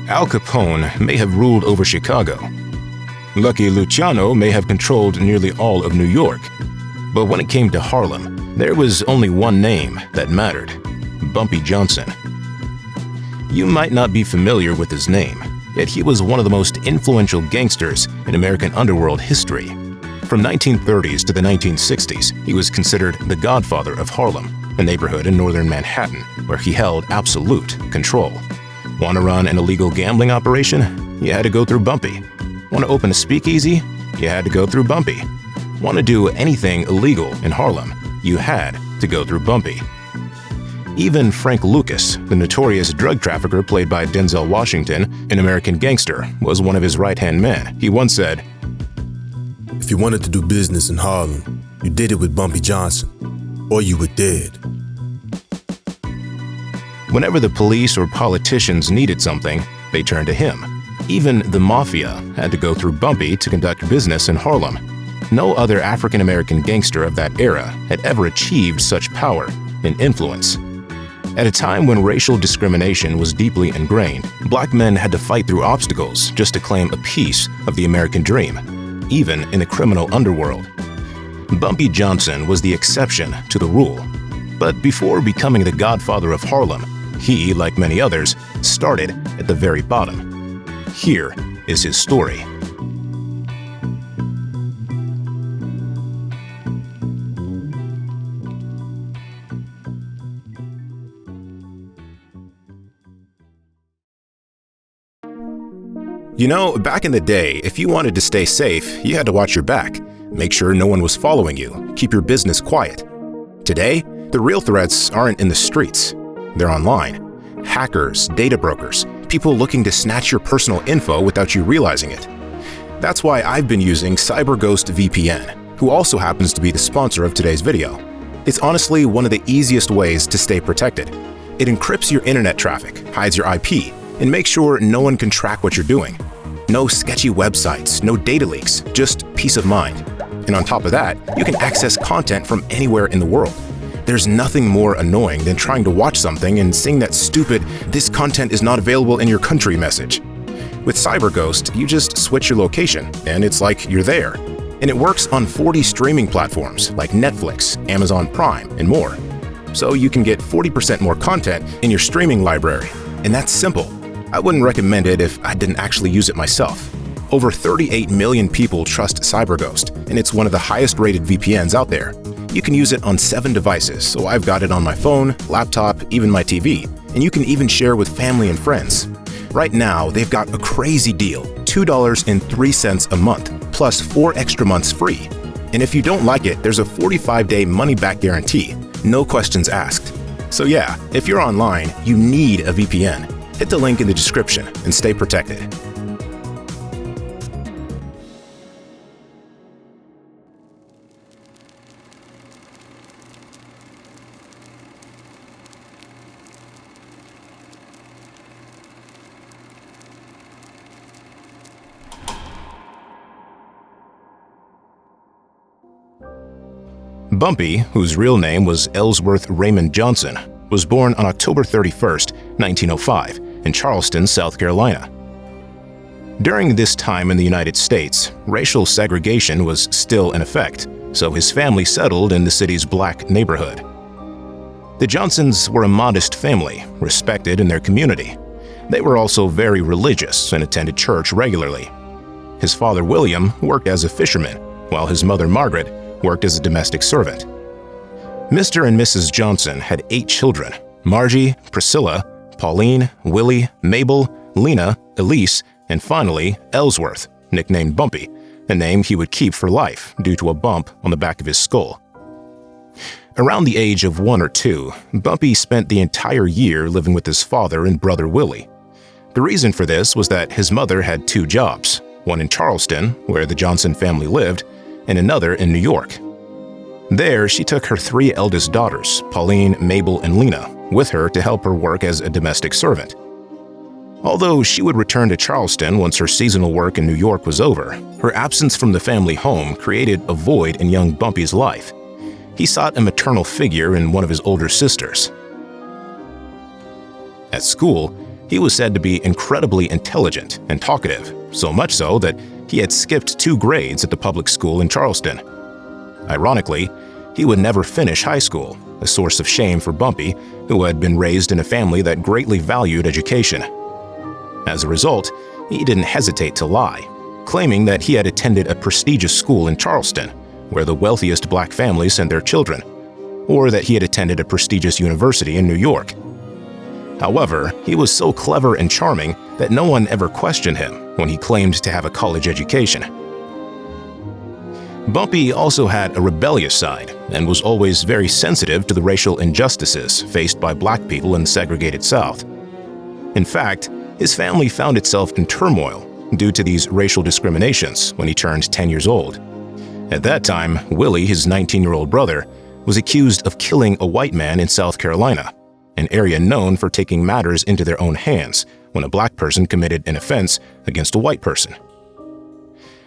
Al Capone may have ruled over Chicago. Lucky Luciano may have controlled nearly all of New York. But when it came to Harlem, there was only one name that mattered: Bumpy Johnson. You might not be familiar with his name, yet he was one of the most influential gangsters in American underworld history. From 1930s to the 1960s, he was considered the Godfather of Harlem, a neighborhood in northern Manhattan where he held absolute control. Want to run an illegal gambling operation? You had to go through Bumpy. Want to open a speakeasy? You had to go through Bumpy. Want to do anything illegal in Harlem? You had to go through Bumpy. Even Frank Lucas, the notorious drug trafficker played by Denzel Washington in American Gangster, was one of his right-hand men. He once said, "If you wanted to do business in Harlem, you did it with Bumpy Johnson, or you were dead." Whenever the police or politicians needed something, they turned to him. Even the Mafia had to go through Bumpy to conduct business in Harlem. No other African-American gangster of that era had ever achieved such power and influence. At a time when racial discrimination was deeply ingrained, black men had to fight through obstacles just to claim a piece of the American dream, even in the criminal underworld. Bumpy Johnson was the exception to the rule. But before becoming the Godfather of Harlem, he, like many others, started at the very bottom. Here is his story. You know, back in the day, if you wanted to stay safe, you had to watch your back. Make sure no one was following you. Keep your business quiet. Today, the real threats aren't in the streets. They're online. Hackers, data brokers, people looking to snatch your personal info without you realizing it. That's why I've been using CyberGhost VPN, who also happens to be the sponsor of today's video. It's honestly one of the easiest ways to stay protected. It encrypts your internet traffic, hides your IP, and makes sure no one can track what you're doing. No sketchy websites, no data leaks, just peace of mind. And on top of that, you can access content from anywhere in the world. There's nothing more annoying than trying to watch something and seeing that stupid "this content is not available in your country" message. With CyberGhost, you just switch your location, and it's like you're there. And it works on 40 streaming platforms like Netflix, Amazon Prime, and more. So you can get 40% more content in your streaming library. And that's simple. I wouldn't recommend it if I didn't actually use it myself. Over 38 million people trust CyberGhost, and it's one of the highest rated VPNs out there. You can use it on 7 devices, so I've got it on my phone, laptop, even my TV, and you can even share with family and friends. Right now, they've got a crazy deal, $2.03 a month, plus 4 extra months free. And if you don't like it, there's a 45-day money-back guarantee, no questions asked. So yeah, if you're online, you need a VPN. Hit the link in the description and stay protected. Bumpy, whose real name was Ellsworth Raymond Johnson, was born on October 31st, 1905, in Charleston, South Carolina. During this time in the United States, racial segregation was still in effect, so his family settled in the city's black neighborhood. The Johnsons were a modest family, respected in their community. They were also very religious and attended church regularly. His father, William, worked as a fisherman, while his mother, Margaret, worked as a domestic servant. Mr. and Mrs. Johnson had 8 children: Margie, Priscilla, Pauline, Willie, Mabel, Lena, Elise, and finally Ellsworth, nicknamed Bumpy, a name he would keep for life due to a bump on the back of his skull. Around the age of 1 or 2, Bumpy spent the entire year living with his father and brother Willie. The reason for this was that his mother had 2 jobs, one in Charleston, where the Johnson family lived, and another in New York. There, she took her 3 eldest daughters, Pauline, Mabel, and Lena, with her to help her work as a domestic servant. Although she would return to Charleston once her seasonal work in New York was over, her absence from the family home created a void in young Bumpy's life. He sought a maternal figure in one of his older sisters. At school, He was said to be incredibly intelligent and talkative, so much so that he had skipped 2 grades at the public school in Charleston. Ironically, he would never finish high school, a source of shame for Bumpy, who had been raised in a family that greatly valued education. As a result, he didn't hesitate to lie, claiming that he had attended a prestigious school in Charleston, where the wealthiest black families send their children, or that he had attended a prestigious university in New York. However, he was so clever and charming that no one ever questioned him when he claimed to have a college education. Bumpy also had a rebellious side and was always very sensitive to the racial injustices faced by black people in the segregated South. In fact, his family found itself in turmoil due to these racial discriminations when he turned 10 years old. At that time, Willie, his 19-year-old brother, was accused of killing a white man in South Carolina, an area known for taking matters into their own hands when a black person committed an offense against a white person.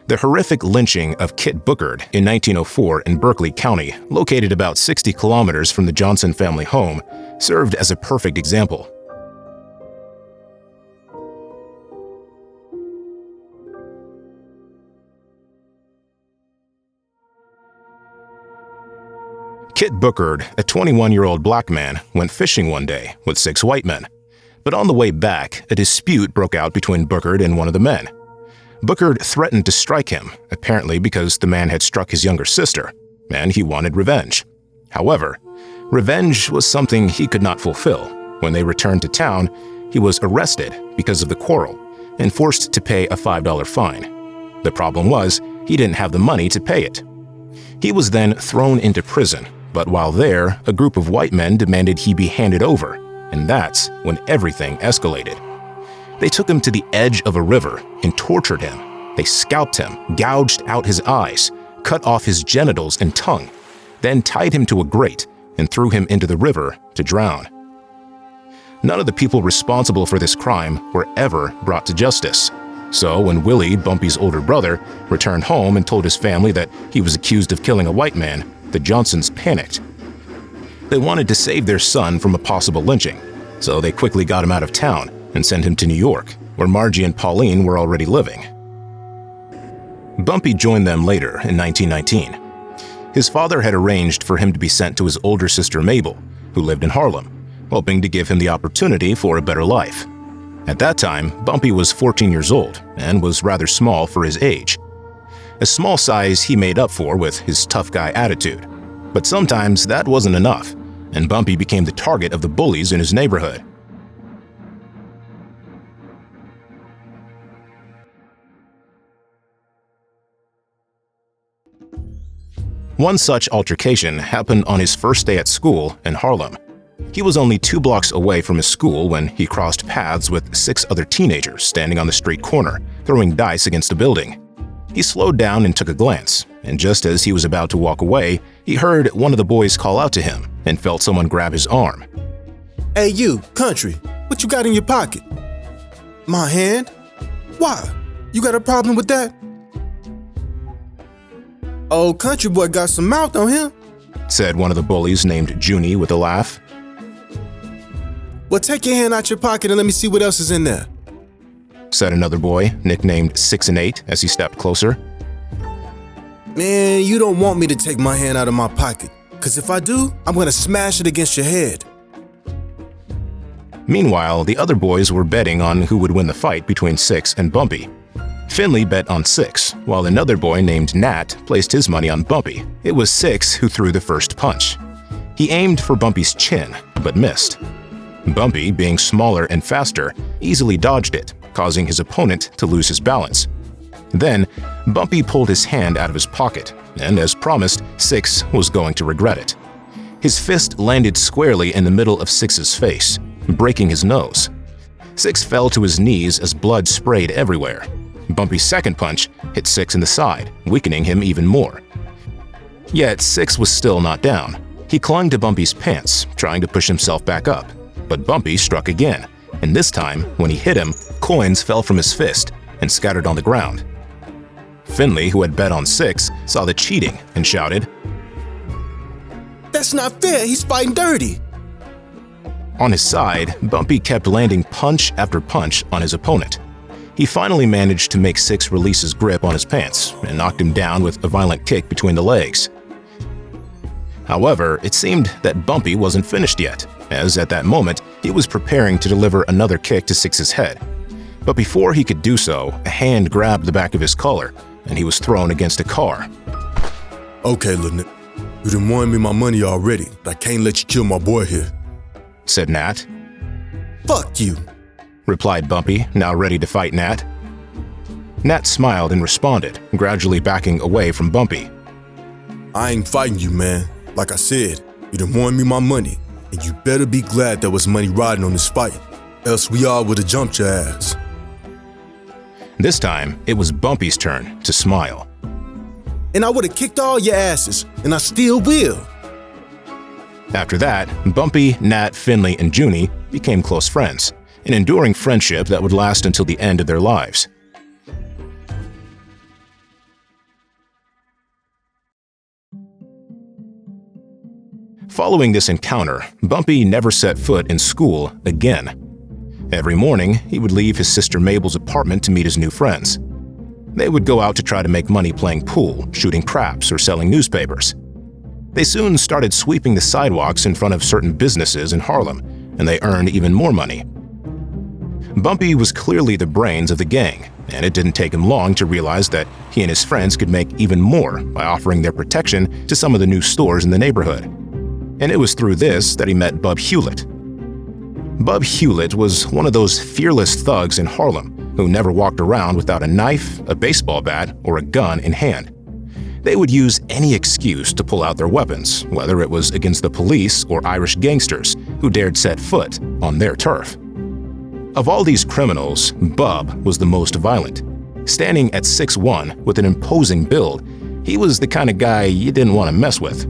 The horrific lynching of Kit Booker in 1904 in Berkeley County, located about 60 kilometers from the Johnson family home, served as a perfect example. Kit Booker, a 21-year-old black man, went fishing one day with 6 white men. But on the way back, a dispute broke out between Booker and one of the men. Booker threatened to strike him, apparently because the man had struck his younger sister, and he wanted revenge. However, revenge was something he could not fulfill. When they returned to town, he was arrested because of the quarrel and forced to pay a $5 fine. The problem was, he didn't have the money to pay it. He was then thrown into prison, but while there, a group of white men demanded he be handed over, and that's when everything escalated. They took him to the edge of a river and tortured him. They scalped him, gouged out his eyes, cut off his genitals and tongue, then tied him to a grate and threw him into the river to drown. None of the people responsible for this crime were ever brought to justice. So when Willie, Bumpy's older brother, returned home and told his family that he was accused of killing a white man, the Johnsons panicked. They wanted to save their son from a possible lynching, so they quickly got him out of town and sent him to New York, where Margie and Pauline were already living. Bumpy joined them later in 1919. His father had arranged for him to be sent to his older sister Mabel, who lived in Harlem, hoping to give him the opportunity for a better life. At that time, Bumpy was 14 years old and was rather small for his age. A small size he made up for with his tough guy attitude. But sometimes that wasn't enough, and Bumpy became the target of the bullies in his neighborhood. One such altercation happened on his first day at school in Harlem. He was only 2 blocks away from his school when he crossed paths with 6 other teenagers standing on the street corner, throwing dice against a building. He slowed down and took a glance, and just as he was about to walk away, he heard one of the boys call out to him and felt someone grab his arm. Hey you, country, what you got in your pocket? My hand? Why? You got a problem with that? Oh, country boy got some mouth on him, said one of the bullies named Junie with a laugh. Well, take your hand out your pocket and let me see what else is in there, said another boy, nicknamed 6 and 8, as he stepped closer. Man, you don't want me to take my hand out of my pocket, because if I do, I'm going to smash it against your head. Meanwhile, the other boys were betting on who would win the fight between 6 and Bumpy. Finley bet on 6, while another boy named Nat placed his money on Bumpy. It was 6 who threw the first punch. He aimed for Bumpy's chin, but missed. Bumpy, being smaller and faster, easily dodged it, causing his opponent to lose his balance. Then, Bumpy pulled his hand out of his pocket, and as promised, 6 was going to regret it. His fist landed squarely in the middle of 6's face, breaking his nose. 6 fell to his knees as blood sprayed everywhere. Bumpy's second punch hit 6 in the side, weakening him even more. Yet 6 was still not down. He clung to Bumpy's pants, trying to push himself back up. But Bumpy struck again, and this time, when he hit him, coins fell from his fist and scattered on the ground. Finley, who had bet on 6, saw the cheating and shouted, "That's not fair, he's fighting dirty." On his side, Bumpy kept landing punch after punch on his opponent. He finally managed to make Six release his grip on his pants and knocked him down with a violent kick between the legs. However, it seemed that Bumpy wasn't finished yet, as at that moment, he was preparing to deliver another kick to Six's head. But before he could do so, a hand grabbed the back of his collar, and he was thrown against a car. Okay, little nigga. You done won me my money already, but I can't let you kill my boy here, said Nat. Fuck you, replied Bumpy, now ready to fight Nat. Nat smiled and responded, gradually backing away from Bumpy. I ain't fighting you, man. Like I said, you done won me my money, and you better be glad there was money riding on this fight, else we all would've jumped your ass. This time, it was Bumpy's turn to smile. And I would've kicked all your asses, and I still will. After that, Bumpy, Nat, Finley, and Junie became close friends, an enduring friendship that would last until the end of their lives. Following this encounter, Bumpy never set foot in school again. Every morning, he would leave his sister Mabel's apartment to meet his new friends. They would go out to try to make money playing pool, shooting craps, or selling newspapers. They soon started sweeping the sidewalks in front of certain businesses in Harlem, and they earned even more money. Bumpy was clearly the brains of the gang, and it didn't take him long to realize that he and his friends could make even more by offering their protection to some of the new stores in the neighborhood. And it was through this that he met Bub Hewlett. Bub Hewlett was one of those fearless thugs in Harlem who never walked around without a knife, a baseball bat, or a gun in hand. They would use any excuse to pull out their weapons, whether it was against the police or Irish gangsters who dared set foot on their turf. Of all these criminals, Bub was the most violent. Standing at 6'1" with an imposing build, he was the kind of guy you didn't want to mess with.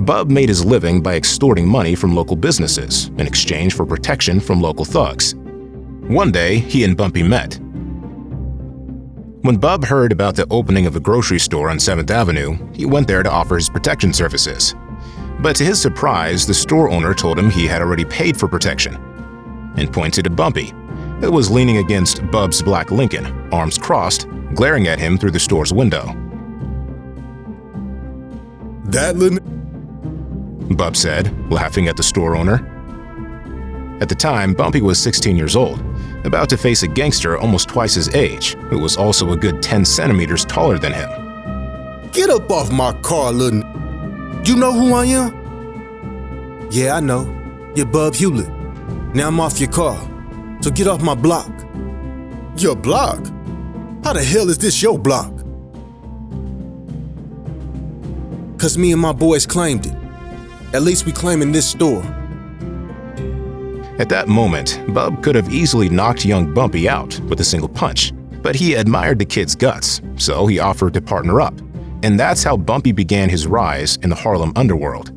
Bub made his living by extorting money from local businesses in exchange for protection from local thugs. One day, he and Bumpy met. When Bub heard about the opening of a grocery store on 7th Avenue, he went there to offer his protection services. But to his surprise, the store owner told him he had already paid for protection and pointed to Bumpy, who was leaning against Bub's black Lincoln, arms crossed, glaring at him through the store's window. That little Bub said, laughing at the store owner. At the time, Bumpy was 16 years old, about to face a gangster almost twice his age, who was also a good 10 centimeters taller than him. Get up off my car, little You know who I am? Yeah, I know. You're Bub Hewlett. Now I'm off your car, so get off my block. Your block? How the hell is this your block? 'Cause me and my boys claimed it. At least we claiming this store. At that moment, Bub could have easily knocked young Bumpy out with a single punch, but he admired the kid's guts, so he offered to partner up. And that's how Bumpy began his rise in the Harlem underworld.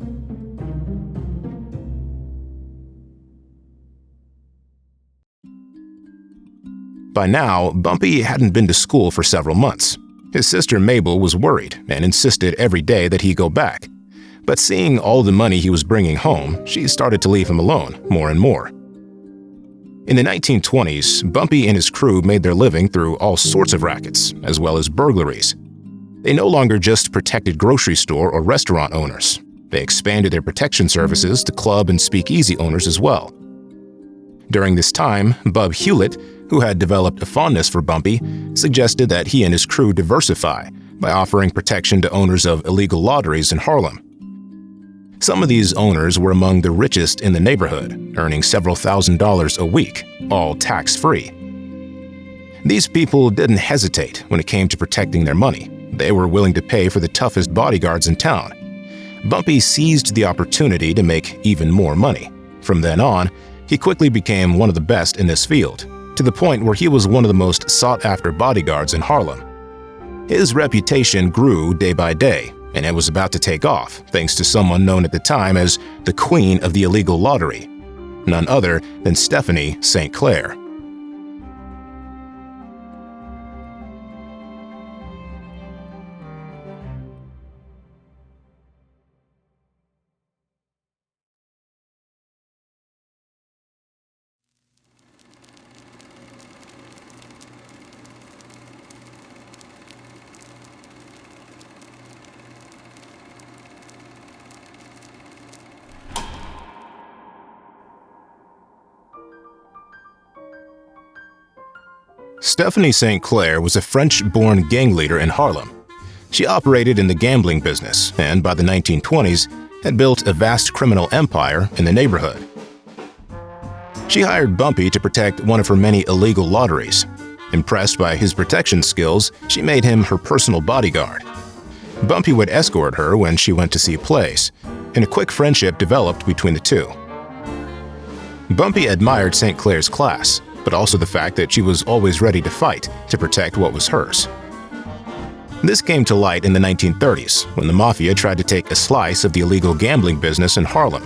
By now, Bumpy hadn't been to school for several months. His sister Mabel was worried and insisted every day that he go back. But seeing all the money he was bringing home, she started to leave him alone more and more. In the 1920s, Bumpy and his crew made their living through all sorts of rackets, as well as burglaries. They no longer just protected grocery store or restaurant owners. They expanded their protection services to club and speakeasy owners as well. During this time, Bub Hewlett, who had developed a fondness for Bumpy, suggested that he and his crew diversify by offering protection to owners of illegal lotteries in Harlem. Some of these owners were among the richest in the neighborhood, earning several $1,000s a week, all tax-free. These people didn't hesitate when it came to protecting their money. They were willing to pay for the toughest bodyguards in town. Bumpy seized the opportunity to make even more money. From then on, he quickly became one of the best in this field, to the point where he was one of the most sought-after bodyguards in Harlem. His reputation grew day by day, and it was about to take off thanks to someone known at the time as the Queen of the Illegal Lottery, none other than Stephanie St. Clair. Stephanie St. Clair was a French-born gang leader in Harlem. She operated in the gambling business and, by the 1920s, had built a vast criminal empire in the neighborhood. She hired Bumpy to protect one of her many illegal lotteries. Impressed by his protection skills, she made him her personal bodyguard. Bumpy would escort her when she went to see plays, and a quick friendship developed between the two. Bumpy admired St. Clair's class, but also the fact that she was always ready to fight to protect what was hers. This came to light in the 1930s, when the Mafia tried to take a slice of the illegal gambling business in Harlem.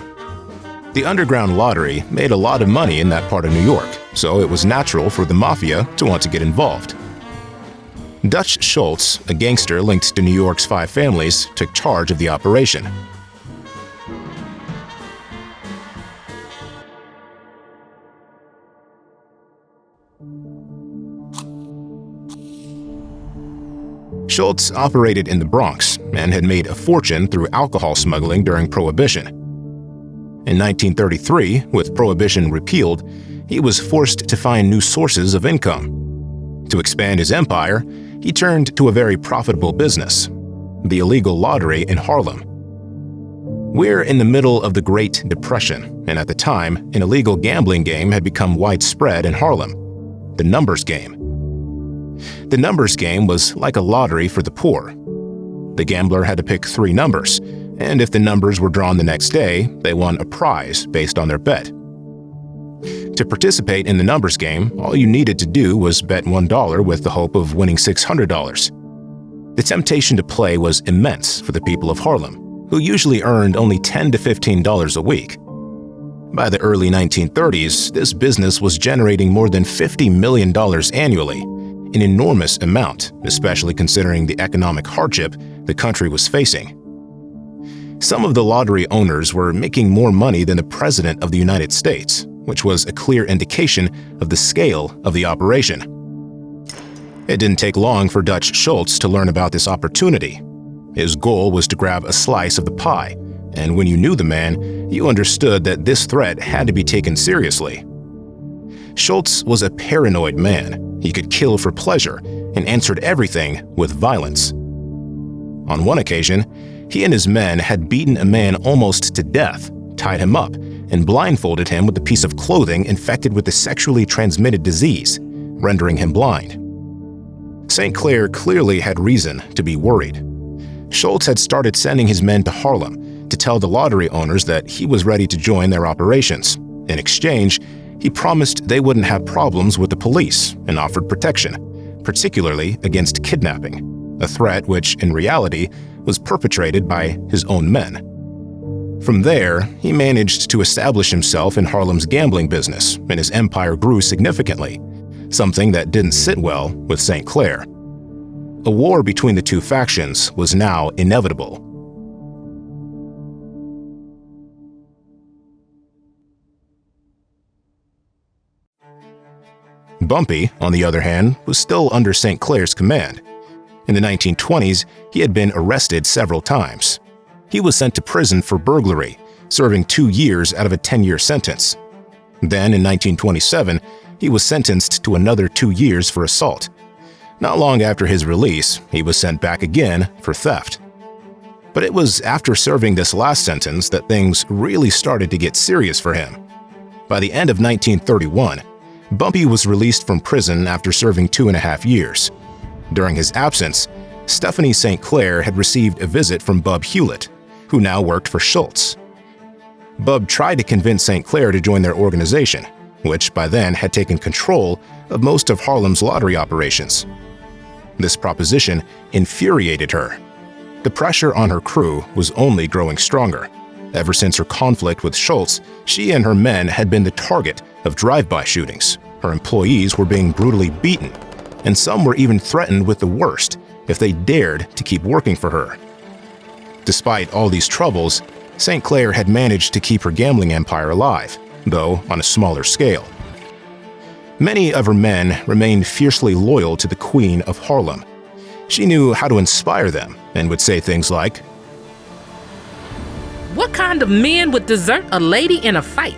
The underground lottery made a lot of money in that part of New York, so it was natural for the Mafia to want to get involved. Dutch Schultz, a gangster linked to New York's five families, took charge of the operation. Schultz operated in the Bronx and had made a fortune through alcohol smuggling during Prohibition. In 1933, with Prohibition repealed, he was forced to find new sources of income. To expand his empire, he turned to a very profitable business, the illegal lottery in Harlem. We're in the middle of the Great Depression, and at the time, an illegal gambling game had become widespread in Harlem: the numbers game. The numbers game was like a lottery for the poor. The gambler had to pick 3 numbers, and if the numbers were drawn the next day, they won a prize based on their bet. To participate in the numbers game, all you needed to do was bet $1 with the hope of winning $600. The temptation to play was immense for the people of Harlem, who usually earned only $10 to $15 a week. By the early 1930s, this business was generating more than $50 million annually, an enormous amount, especially considering the economic hardship the country was facing. Some of the lottery owners were making more money than the President of the United States, which was a clear indication of the scale of the operation. It didn't take long for Dutch Schultz to learn about this opportunity. His goal was to grab a slice of the pie, and when you knew the man, you understood that this threat had to be taken seriously. Schultz was a paranoid man. He could kill for pleasure and answered everything with violence. On one occasion, he and his men had beaten a man almost to death, tied him up, and blindfolded him with a piece of clothing infected with a sexually transmitted disease, rendering him blind. St. Clair clearly had reason to be worried. Schultz had started sending his men to Harlem to tell the lottery owners that he was ready to join their operations. In exchange, he promised they wouldn't have problems with the police and offered protection, particularly against kidnapping, a threat which, in reality, was perpetrated by his own men. From there, he managed to establish himself in Harlem's gambling business, and his empire grew significantly, something that didn't sit well with St. Clair. A war between the two factions was now inevitable. Bumpy, on the other hand, was still under St. Clair's command. In the 1920s, he had been arrested several times. He was sent to prison for burglary, serving 2 years out of a 10-year sentence. Then, in 1927, he was sentenced to another 2 years for assault. Not long after his release, he was sent back again for theft. But it was after serving this last sentence that things really started to get serious for him. By the end of 1931, Bumpy was released from prison after serving 2.5 years. During his absence, Stephanie St. Clair had received a visit from Bub Hewlett, who now worked for Schultz. Bub tried to convince St. Clair to join their organization, which by then had taken control of most of Harlem's lottery operations. This proposition infuriated her. The pressure on her crew was only growing stronger. Ever since her conflict with Schultz, she and her men had been the target of drive-by shootings. Her employees were being brutally beaten, and some were even threatened with the worst if they dared to keep working for her. Despite all these troubles, St. Clair had managed to keep her gambling empire alive, though on a smaller scale. Many of her men remained fiercely loyal to the Queen of Harlem. She knew how to inspire them and would say things like, "What kind of men would desert a lady in a fight?"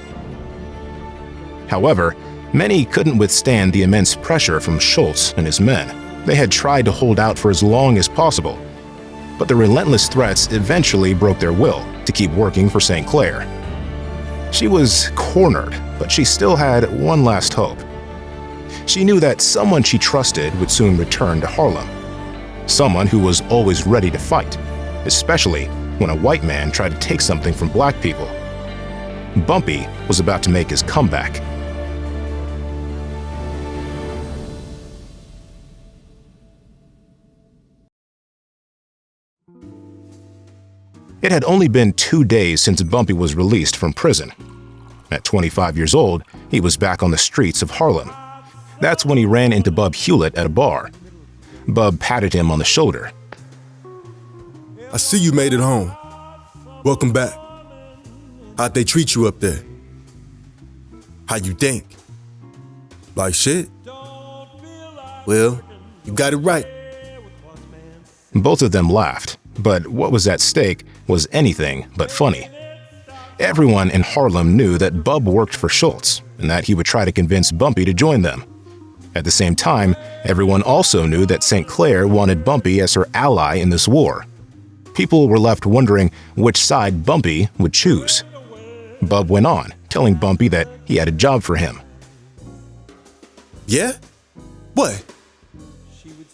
However, Many couldn't withstand the immense pressure from Schultz and his men. They had tried to hold out for as long as possible, but the relentless threats eventually broke their will to keep working for St. Clair. She was cornered, but she still had one last hope. She knew that someone she trusted would soon return to Harlem. Someone who was always ready to fight, especially when a white man tried to take something from black people. Bumpy was about to make his comeback. It had only been 2 days since Bumpy was released from prison. At 25 years old, he was back on the streets of Harlem. That's when he ran into Bub Hewlett at a bar. Bub patted him on the shoulder. I see you made it home. Welcome back. How'd they treat you up there? How you think? Like shit? Well, you got it right. Both of them laughed, but what was at stake was anything but funny. Everyone in Harlem knew that Bub worked for Schultz and that he would try to convince Bumpy to join them. At the same time, everyone also knew that St. Clair wanted Bumpy as her ally in this war. People were left wondering which side Bumpy would choose. Bub went on, telling Bumpy that he had a job for him. Yeah? What?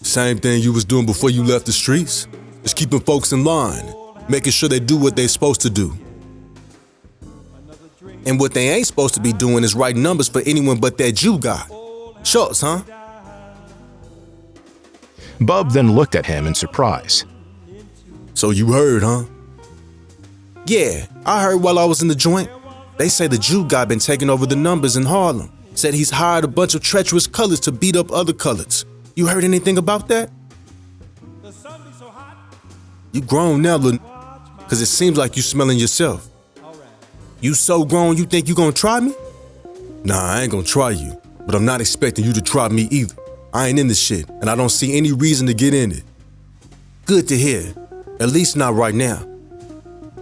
Same thing you was doing before you left the streets. Just keeping folks in line, making sure they do what they're supposed to do. And what they ain't supposed to be doing is writing numbers for anyone but that Jew guy. Schultz, huh? Bub then looked at him in surprise. So you heard, huh? Yeah, I heard while I was in the joint. They say the Jew guy been taking over the numbers in Harlem. Said he's hired a bunch of treacherous colors to beat up other colors. You heard anything about that? You grown now, cause it seems like you smelling yourself. You so grown you think you gonna try me? Nah, I ain't gonna try you, but I'm not expecting you to try me either. I ain't in this shit, and I don't see any reason to get in it. Good to hear, at least not right now.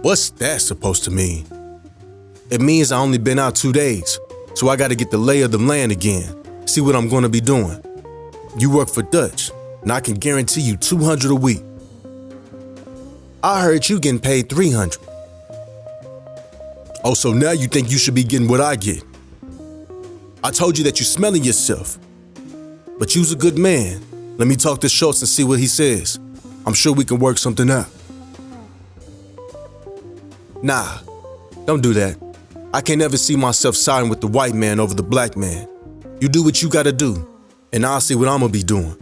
What's that supposed to mean? It means I only been out 2 days, so I gotta get the lay of the land again, see what I'm gonna be doing. You work for Dutch, and I can guarantee you $200 a week. I heard you getting paid $300. Oh, so now you think you should be getting what I get. I told you that you smelling yourself. But you's a good man. Let me talk to Schultz and see what he says. I'm sure we can work something out. Nah, don't do that. I can never see myself siding with the white man over the black man. You do what you gotta do, and I'll see what I'm gonna be doing.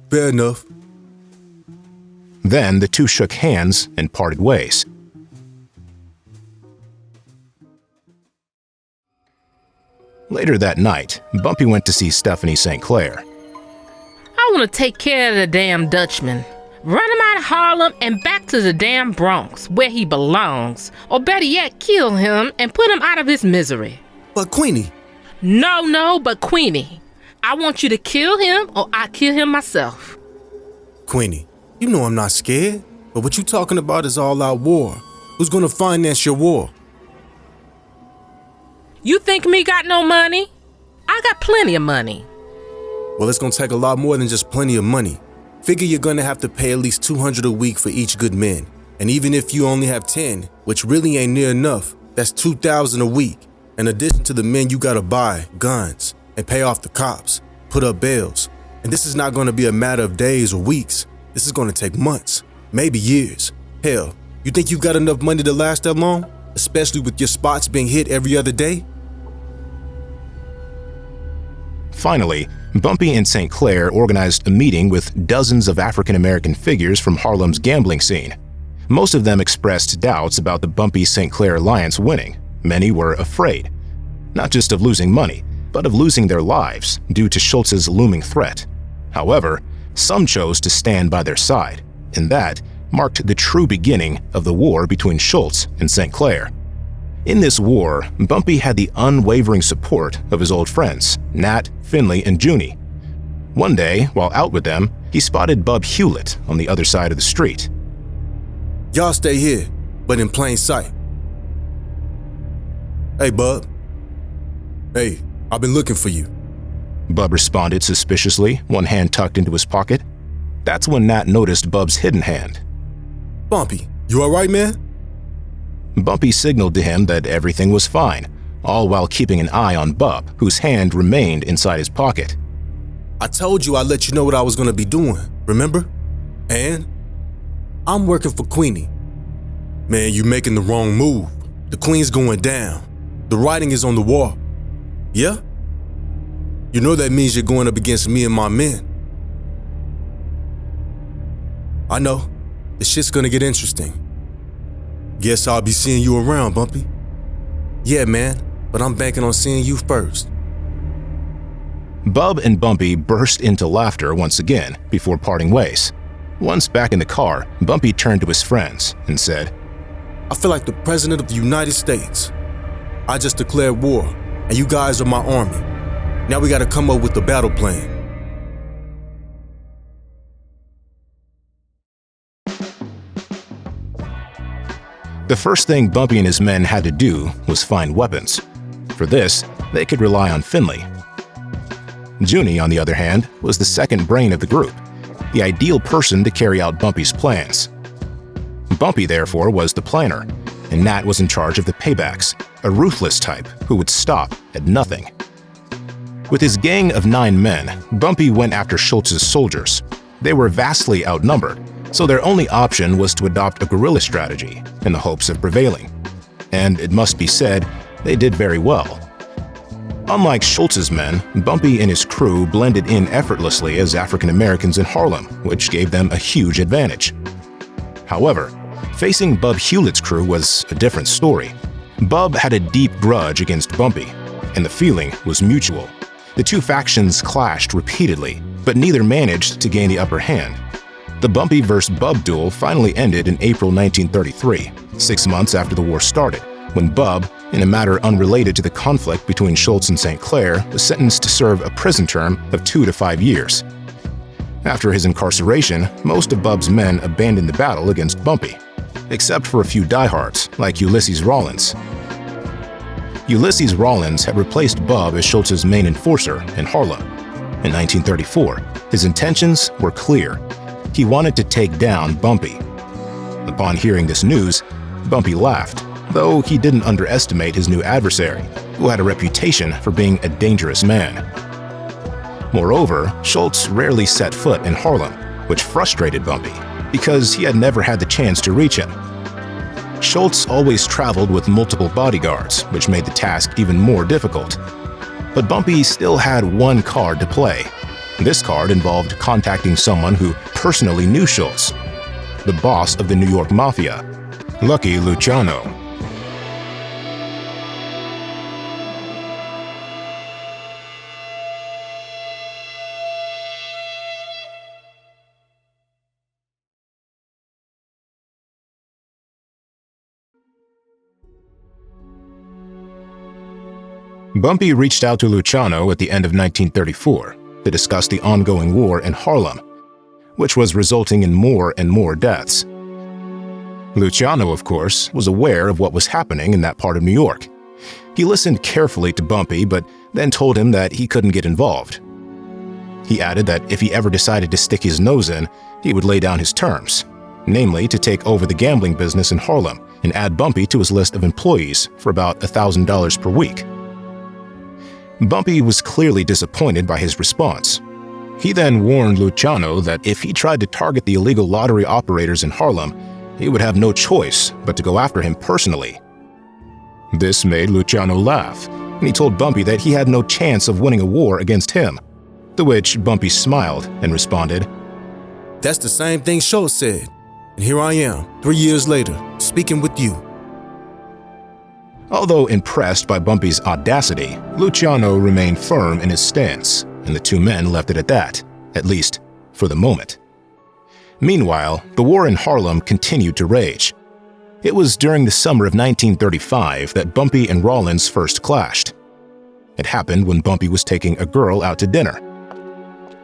Fair enough. Then the two shook hands and parted ways. Later that night, Bumpy went to see Stephanie St. Clair. I want to take care of the damn Dutchman. Run him out of Harlem and back to the damn Bronx, where he belongs. Or better yet, kill him and put him out of his misery. But Queenie. No, but Queenie. I want you to kill him or I kill him myself. Queenie, you know I'm not scared. But what you talking about is all-out war. Who's gonna finance your war? You think me got no money? I got plenty of money. Well, it's gonna take a lot more than just plenty of money. Figure you're gonna have to pay at least $200 a week for each good man. And even if you only have 10, which really ain't near enough, that's $2,000 a week. In addition to the men you gotta buy, guns, and pay off the cops, put up bails. And this is not gonna be a matter of days or weeks. This is gonna take months, maybe years. Hell, you think you've got enough money to last that long? Especially with your spots being hit every other day? Finally, Bumpy and St. Clair organized a meeting with dozens of African-American figures from Harlem's gambling scene. Most of them expressed doubts about the Bumpy-St. Clair alliance winning. Many were afraid, not just of losing money, but of losing their lives due to Schultz's looming threat. However, some chose to stand by their side, and that marked the true beginning of the war between Schultz and St. Clair. In this war, Bumpy had the unwavering support of his old friends, Nat, Finley, and Junie. One day, while out with them, he spotted Bub Hewlett on the other side of the street. Y'all stay here, but in plain sight. Hey, Bub. Hey, I've been looking for you. Bub responded suspiciously, one hand tucked into his pocket. That's when Nat noticed Bub's hidden hand. Bumpy, you alright, man? Bumpy signaled to him that everything was fine, all while keeping an eye on Bub, whose hand remained inside his pocket. I told you I'd let you know what I was gonna be doing, remember? And I'm working for Queenie. Man, you're making the wrong move. The Queen's going down. The writing is on the wall. Yeah? You know that means you're going up against me and my men. I know. The shit's gonna get interesting. Guess I'll be seeing you around, Bumpy. Yeah, man, but I'm banking on seeing you first. Bub and Bumpy burst into laughter once again before parting ways. Once back in the car, Bumpy turned to his friends and said, I feel like the President of the United States. I just declared war, and you guys are my army. Now we gotta come up with a battle plan. The first thing Bumpy and his men had to do was find weapons. For this, they could rely on Finley. Junie, on the other hand, was the second brain of the group, the ideal person to carry out Bumpy's plans. Bumpy, therefore, was the planner, and Nat was in charge of the paybacks, a ruthless type who would stop at nothing. With his gang of 9 men, Bumpy went after Schultz's soldiers. They were vastly outnumbered, so their only option was to adopt a guerrilla strategy in the hopes of prevailing. And it must be said, they did very well. Unlike Schultz's men, Bumpy and his crew blended in effortlessly as African Americans in Harlem, which gave them a huge advantage. However, facing Bub Hewlett's crew was a different story. Bub had a deep grudge against Bumpy, and the feeling was mutual. The two factions clashed repeatedly, but neither managed to gain the upper hand. The Bumpy vs. Bub duel finally ended in April 1933, 6 months after the war started, when Bub, in a matter unrelated to the conflict between Schultz and St. Clair, was sentenced to serve a prison term of 2 to 5 years. After his incarceration, most of Bub's men abandoned the battle against Bumpy, except for a few diehards, like Ulysses Rawlins. Ulysses Rawlins had replaced Bub as Schultz's main enforcer in Harlem. In 1934, his intentions were clear. He wanted to take down Bumpy. Upon hearing this news, Bumpy laughed, though he didn't underestimate his new adversary, who had a reputation for being a dangerous man. Moreover, Schultz rarely set foot in Harlem, which frustrated Bumpy, because he had never had the chance to reach him. Schultz always traveled with multiple bodyguards, which made the task even more difficult. But Bumpy still had one card to play. This card involved contacting someone who personally knew Schultz, the boss of the New York Mafia, Lucky Luciano. Bumpy reached out to Luciano at the end of 1934 to discuss the ongoing war in Harlem, which was resulting in more and more deaths. Luciano, of course, was aware of what was happening in that part of New York. He listened carefully to Bumpy, but then told him that he couldn't get involved. He added that if he ever decided to stick his nose in, he would lay down his terms, namely to take over the gambling business in Harlem and add Bumpy to his list of employees for about $1,000 per week. Bumpy was clearly disappointed by his response. He then warned Luciano that if he tried to target the illegal lottery operators in Harlem, he would have no choice but to go after him personally. This made Luciano laugh, and he told Bumpy that he had no chance of winning a war against him, to which Bumpy smiled and responded, That's the same thing Schultz said, and here I am, 3 years later, speaking with you. Although impressed by Bumpy's audacity, Luciano remained firm in his stance, and the two men left it at that, at least for the moment. Meanwhile, the war in Harlem continued to rage. It was during the summer of 1935 that Bumpy and Rawlins first clashed. It happened when Bumpy was taking a girl out to dinner.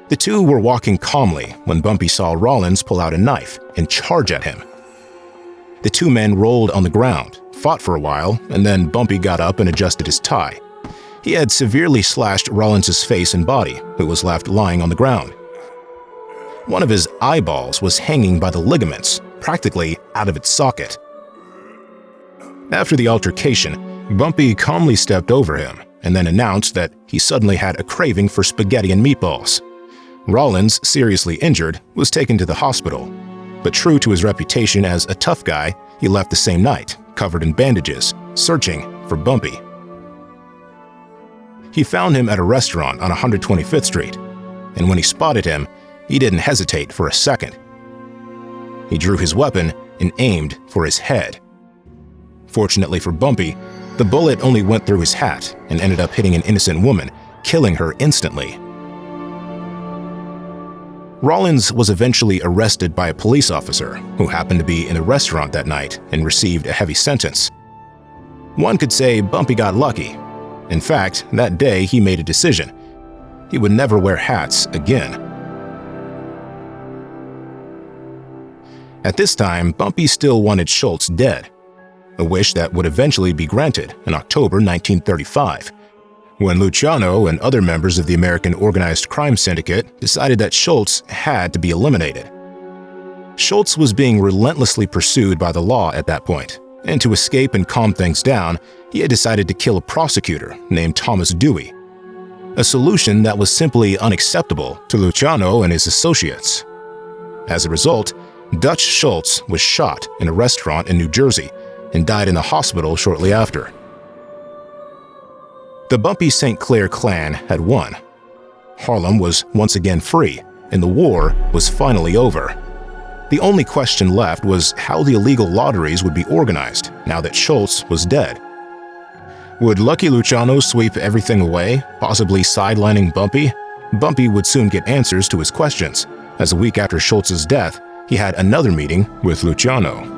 The two were walking calmly when Bumpy saw Rawlins pull out a knife and charge at him. The two men rolled on the ground, fought for a while, and then Bumpy got up and adjusted his tie. He had severely slashed Rollins' face and body, who was left lying on the ground. One of his eyeballs was hanging by the ligaments, practically out of its socket. After the altercation, Bumpy calmly stepped over him and then announced that he suddenly had a craving for spaghetti and meatballs. Rollins, seriously injured, was taken to the hospital, but true to his reputation as a tough guy, he left the same night, covered in bandages, searching for Bumpy. He found him at a restaurant on 125th Street, and when he spotted him, he didn't hesitate for a second. He drew his weapon and aimed for his head. Fortunately for Bumpy, the bullet only went through his hat and ended up hitting an innocent woman, killing her instantly. Rollins was eventually arrested by a police officer who happened to be in the restaurant that night and received a heavy sentence. One could say Bumpy got lucky. In fact, that day he made a decision. He would never wear hats again. At this time, Bumpy still wanted Schultz dead, a wish that would eventually be granted in October 1935, when Luciano and other members of the American Organized Crime Syndicate decided that Schultz had to be eliminated. Schultz was being relentlessly pursued by the law at that point, and to escape and calm things down, he had decided to kill a prosecutor named Thomas Dewey, a solution that was simply unacceptable to Luciano and his associates. As a result, Dutch Schultz was shot in a restaurant in New Jersey and died in the hospital shortly after. The Bumpy St. Clair clan had won. Harlem was once again free, and the war was finally over. The only question left was how the illegal lotteries would be organized now that Schultz was dead. Would Lucky Luciano sweep everything away, possibly sidelining Bumpy? Bumpy would soon get answers to his questions, as a week after Schultz's death, he had another meeting with Luciano.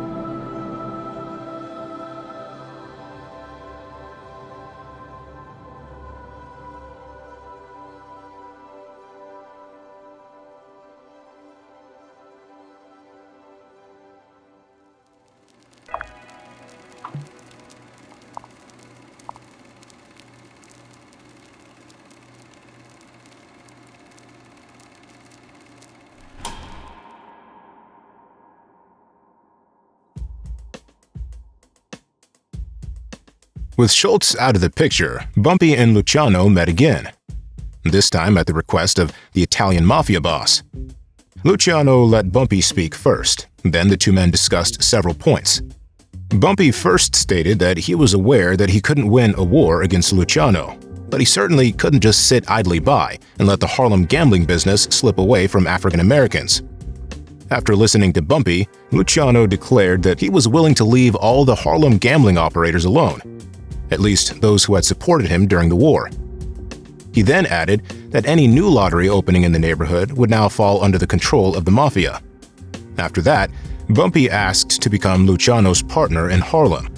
With Schultz out of the picture, Bumpy and Luciano met again, this time at the request of the Italian Mafia boss. Luciano let Bumpy speak first, then the two men discussed several points. Bumpy first stated that he was aware that he couldn't win a war against Luciano, but he certainly couldn't just sit idly by and let the Harlem gambling business slip away from African Americans. After listening to Bumpy, Luciano declared that he was willing to leave all the Harlem gambling operators alone, at least those who had supported him during the war. He then added that any new lottery opening in the neighborhood would now fall under the control of the Mafia. After that, Bumpy asked to become Luciano's partner in Harlem,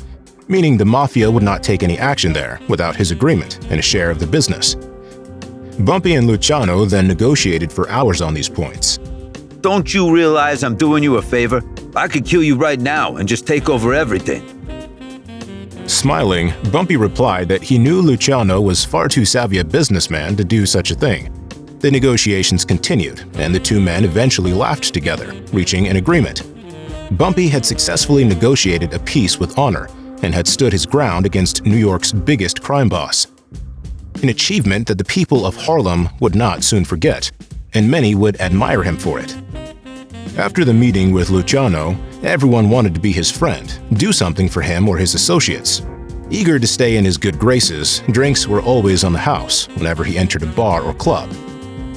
meaning the Mafia would not take any action there without his agreement and a share of the business. Bumpy and Luciano then negotiated for hours on these points. Don't you realize I'm doing you a favor? I could kill you right now and just take over everything. Smiling, Bumpy replied that he knew Luciano was far too savvy a businessman to do such a thing. The negotiations continued, and the two men eventually laughed together, reaching an agreement. Bumpy had successfully negotiated a peace with honor and had stood his ground against New York's biggest crime boss, an achievement that the people of Harlem would not soon forget, and many would admire him for it. After the meeting with Luciano, everyone wanted to be his friend, do something for him or his associates. Eager to stay in his good graces, drinks were always on the house whenever he entered a bar or club.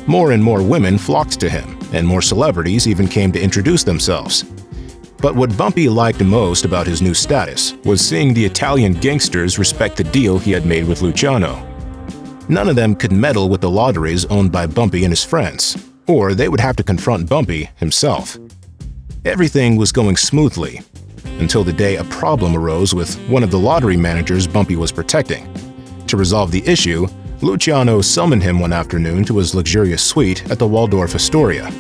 More and more women flocked to him, and more celebrities even came to introduce themselves. But what Bumpy liked most about his new status was seeing the Italian gangsters respect the deal he had made with Luciano. None of them could meddle with the lotteries owned by Bumpy and his friends, or they would have to confront Bumpy himself. Everything was going smoothly, until the day a problem arose with one of the lottery managers Bumpy was protecting. To resolve the issue, Luciano summoned him one afternoon to his luxurious suite at the Waldorf Astoria.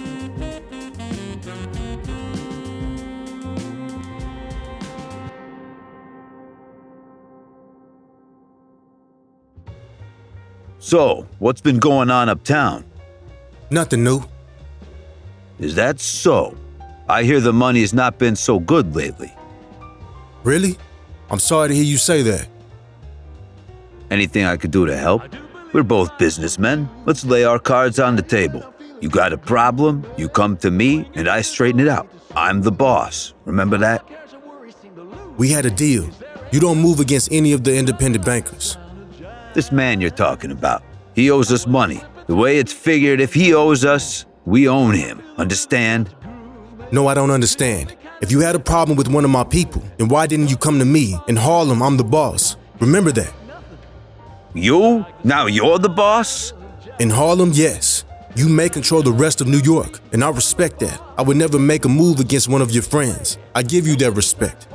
So, what's been going on uptown? Nothing new. Is that so? I hear the money has not been so good lately. Really? I'm sorry to hear you say that. Anything I could do to help? We're both businessmen. Let's lay our cards on the table. You got a problem, you come to me, and I straighten it out. I'm the boss. Remember that? We had a deal. You don't move against any of the independent bankers. This man you're talking about, he owes us money. The way it's figured, if he owes us, we own him. Understand? No, I don't understand. If you had a problem with one of my people, then why didn't you come to me? In Harlem, I'm the boss. Remember that. You? Now you're the boss? In Harlem, yes. You may control the rest of New York, and I respect that. I would never make a move against one of your friends. I give you that respect.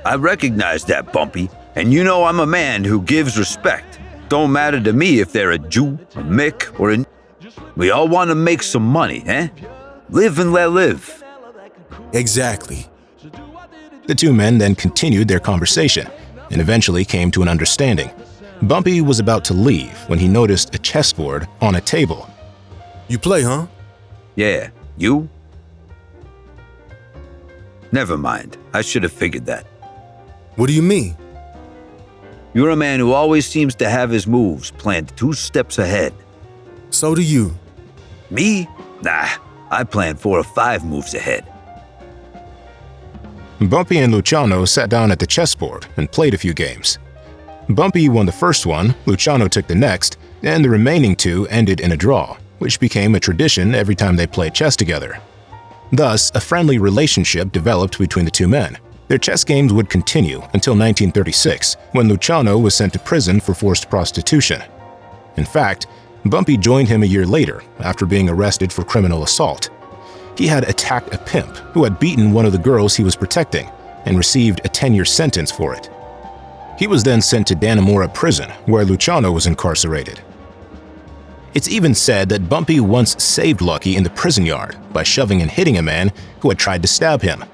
I recognize that, Bumpy. And you know I'm a man who gives respect. Don't matter to me if they're a Jew, a Mick, or a... We all want to make some money, eh? Live and let live. Exactly. The two men then continued their conversation and eventually came to an understanding. Bumpy was about to leave when he noticed a chessboard on a table. You play, huh? Yeah, you? Never mind. I should have figured that. What do you mean? You're a man who always seems to have his moves planned 2 steps ahead. So do you. Me? Nah, I plan 4 or 5 moves ahead. Bumpy and Luciano sat down at the chessboard and played a few games. Bumpy won the first one, Luciano took the next, and the remaining 2 ended in a draw, which became a tradition every time they played chess together. Thus, a friendly relationship developed between the two men. Their chess games would continue until 1936, when Luciano was sent to prison for forced prostitution. In fact, Bumpy joined him a year later after being arrested for criminal assault. He had attacked a pimp who had beaten one of the girls he was protecting and received a 10-year sentence for it. He was then sent to Dannemora prison, where Luciano was incarcerated. It's even said that Bumpy once saved Lucky in the prison yard by shoving and hitting a man who had tried to stab him.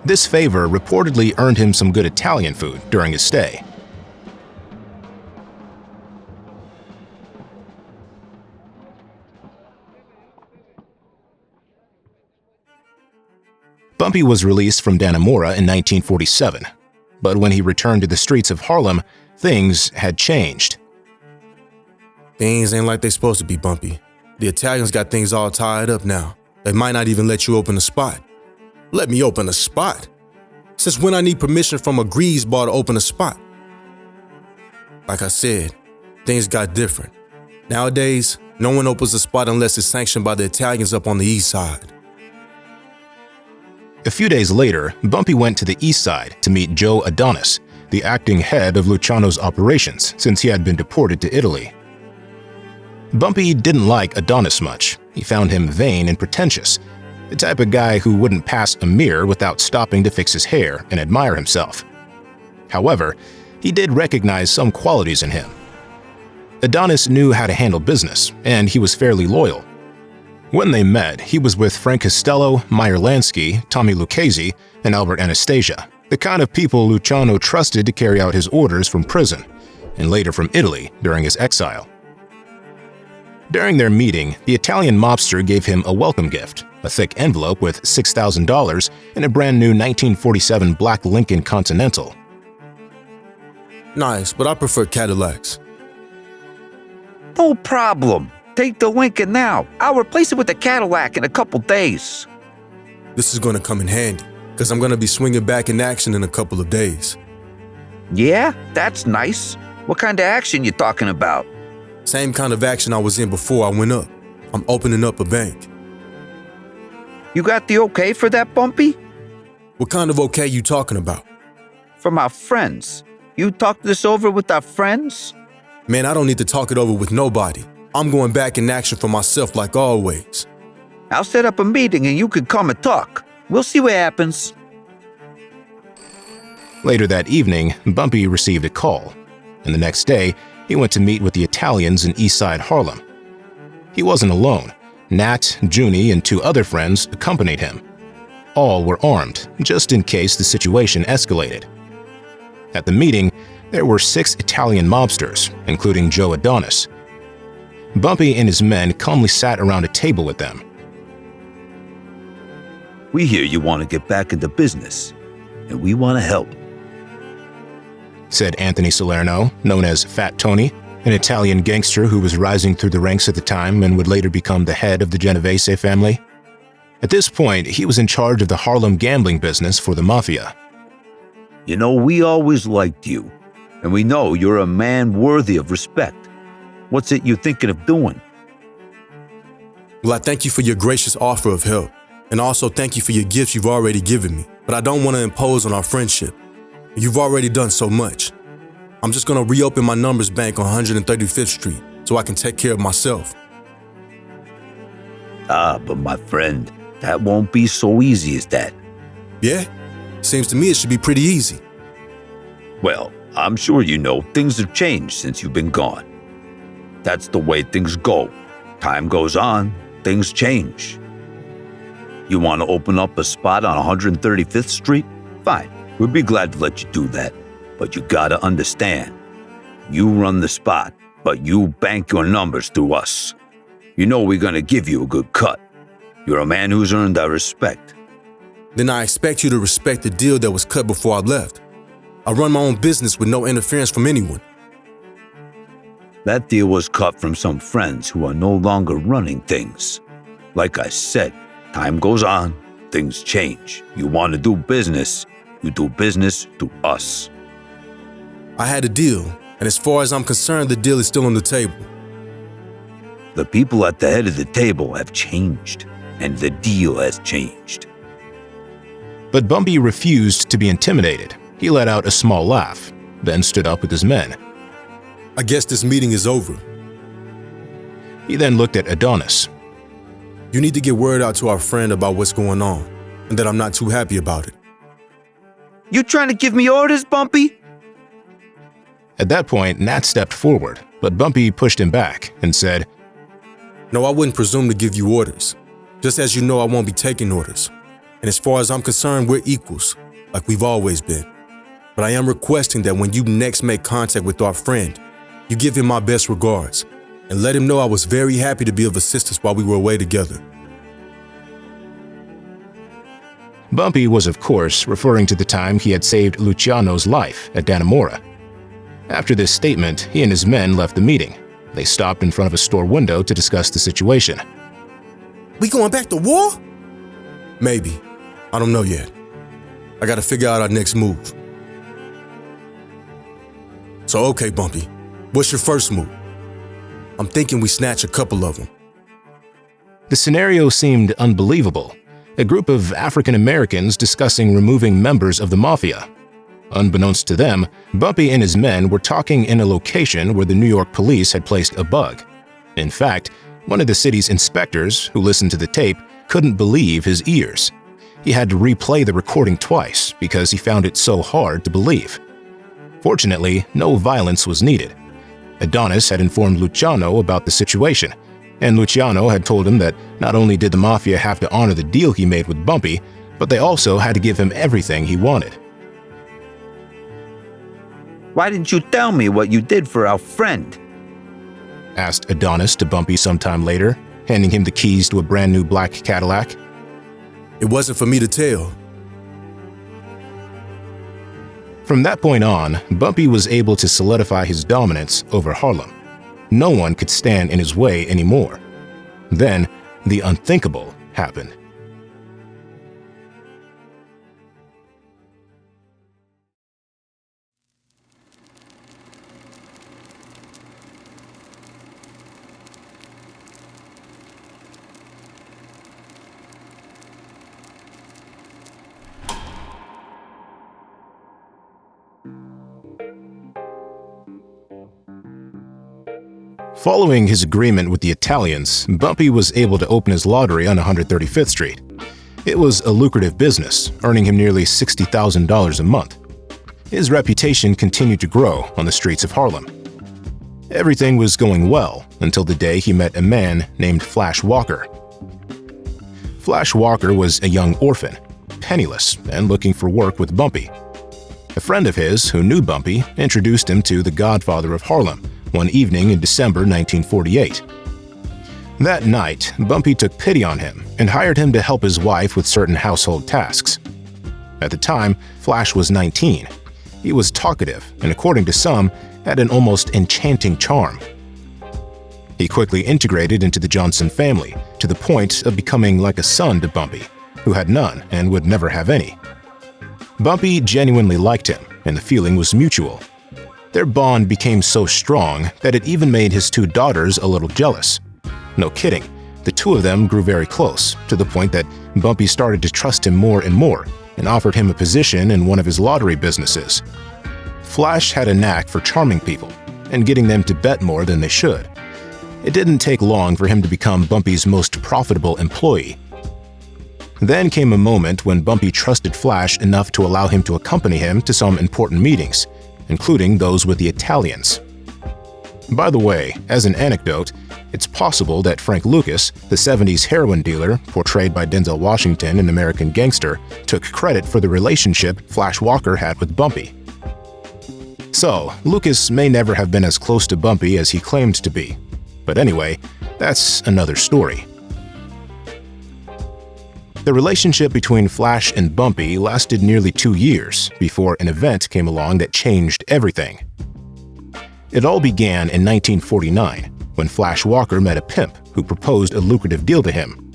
This favor reportedly earned him some good Italian food during his stay. Bumpy was released from Dannemora in 1947, but when he returned to the streets of Harlem, things had changed. Things ain't like they supposed to be, Bumpy. The Italians got things all tied up now. They might not even let you open a spot. Let me open a spot? Since when I need permission from a grease bar to open a spot? Like I said, things got different. Nowadays, no one opens a spot unless it's sanctioned by the Italians up on the east side. A few days later, Bumpy went to the east side to meet Joe Adonis, the acting head of Luciano's operations since he had been deported to Italy. Bumpy didn't like Adonis much. He found him vain and pretentious, the type of guy who wouldn't pass a mirror without stopping to fix his hair and admire himself. However, he did recognize some qualities in him. Adonis knew how to handle business, and he was fairly loyal. When they met, he was with Frank Costello, Meyer Lansky, Tommy Lucchese, and Albert Anastasia, the kind of people Luciano trusted to carry out his orders from prison, and later from Italy during his exile. During their meeting, the Italian mobster gave him a welcome gift, a thick envelope with $6,000 and a brand new 1947 black Lincoln Continental. Nice, but I prefer Cadillacs. No problem. Take the Lincoln now. I'll replace it with the Cadillac in a couple days. This is gonna come in handy, because I'm gonna be swinging back in action in a couple of days. Yeah, that's nice. What kind of action you talking about? Same kind of action I was in before I went up. I'm opening up a bank. You got the okay for that, Bumpy? What kind of okay you talking about? From our friends. You talked this over with our friends? Man, I don't need to talk it over with nobody. I'm going back in action for myself like always. I'll set up a meeting and you can come and talk. We'll see what happens. July that evening, Bumpy received a call, and the next day, he went to meet with the Italians in Eastside Harlem. He wasn't alone. Nat, Junie, and 2 other friends accompanied him. All were armed, just in case the situation escalated. At the meeting, there were 6 Italian mobsters, including Joe Adonis. Bumpy and his men calmly sat around a table with them. We hear you want to get back into business, and we want to help, said Anthony Salerno, known as Fat Tony, an Italian gangster who was rising through the ranks at the time and would later become the head of the Genovese family. At this point, he was in charge of the Harlem gambling business for the Mafia. You know, we always liked you, and we know you're a man worthy of respect. What's it you're thinking of doing? Well, I thank you for your gracious offer of help, and also thank you for your gifts you've already given me, but I don't want to impose on our friendship. You've already done so much. I'm just going to reopen my numbers bank on 135th Street so I can take care of myself. But my friend, that won't be so easy as that. Yeah? Seems to me it should be pretty easy. Well, I'm sure you know things have changed since you've been gone. That's the way things go. Time goes on, things change. You want to open up a spot on 135th Street? Fine, we'd be glad to let you do that. But you gotta understand, you run the spot, but you bank your numbers through us. You know we're gonna give you a good cut. You're a man who's earned our respect. Then I expect you to respect the deal that was cut before I left. I run my own business with no interference from anyone. That deal was cut from some friends who are no longer running things. Like I said, time goes on, things change. You want to do business, you do business through us. I had a deal, and as far as I'm concerned, the deal is still on the table. The people at the head of the table have changed, and the deal has changed. But Bumpy refused to be intimidated. He let out a small laugh, then stood up with his men. I guess this meeting is over. He then looked at Adonis. You need to get word out to our friend about what's going on, and that I'm not too happy about it. You trying to give me orders, Bumpy? At that point, Nat stepped forward, but Bumpy pushed him back and said, No, I wouldn't presume to give you orders. Just as you know, I won't be taking orders. And as far as I'm concerned, we're equals, like we've always been. But I am requesting that when you next make contact with our friend, you give him my best regards, and let him know I was very happy to be of assistance while we were away together. Bumpy was, of course, referring to the time he had saved Luciano's life at Dannemora. After this statement, he and his men left the meeting. They stopped in front of a store window to discuss the situation. We going back to war? Maybe. I don't know yet. I gotta figure out our next move. So okay, Bumpy, what's your first move? I'm thinking we snatch a couple of them. The scenario seemed unbelievable. A group of African Americans discussing removing members of the Mafia. Unbeknownst to them, Bumpy and his men were talking in a location where the New York police had placed a bug. In fact, one of the city's inspectors, who listened to the tape, couldn't believe his ears. He had to replay the recording twice because he found it so hard to believe. Fortunately, no violence was needed. Adonis had informed Luciano about the situation, and Luciano had told him that not only did the Mafia have to honor the deal he made with Bumpy, but they also had to give him everything he wanted. Why didn't you tell me what you did for our friend? Asked Adonis to Bumpy sometime later, handing him the keys to a brand new black Cadillac. It wasn't for me to tell. From that point on, Bumpy was able to solidify his dominance over Harlem. No one could stand in his way anymore. Then, the unthinkable happened. Following his agreement with the Italians, Bumpy was able to open his lottery on 135th Street. It was a lucrative business, earning him nearly $60,000 a month. His reputation continued to grow on the streets of Harlem. Everything was going well until the day he met a man named Flash Walker. Flash Walker was a young orphan, penniless and looking for work with Bumpy. A friend of his who knew Bumpy introduced him to the Godfather of Harlem one evening in December 1948. That night, Bumpy took pity on him and hired him to help his wife with certain household tasks. At the time, Flash was 19. He was talkative and, according to some, had an almost enchanting charm. He quickly integrated into the Johnson family, to the point of becoming like a son to Bumpy, who had none and would never have any. Bumpy genuinely liked him, and the feeling was mutual. Their bond became so strong that it even made his two daughters a little jealous. No kidding, the two of them grew very close, to the point that Bumpy started to trust him more and more, and offered him a position in one of his lottery businesses. Flash had a knack for charming people and getting them to bet more than they should. It didn't take long for him to become Bumpy's most profitable employee. Then came a moment when Bumpy trusted Flash enough to allow him to accompany him to some important meetings, including those with the Italians. By the way, as an anecdote, it's possible that Frank Lucas, the 70s heroin dealer portrayed by Denzel Washington in American Gangster, took credit for the relationship Flash Walker had with Bumpy. So, Lucas may never have been as close to Bumpy as he claimed to be. But anyway, that's another story. The relationship between Flash and Bumpy lasted nearly 2 years before an event came along that changed everything. It all began in 1949, when Flash Walker met a pimp who proposed a lucrative deal to him.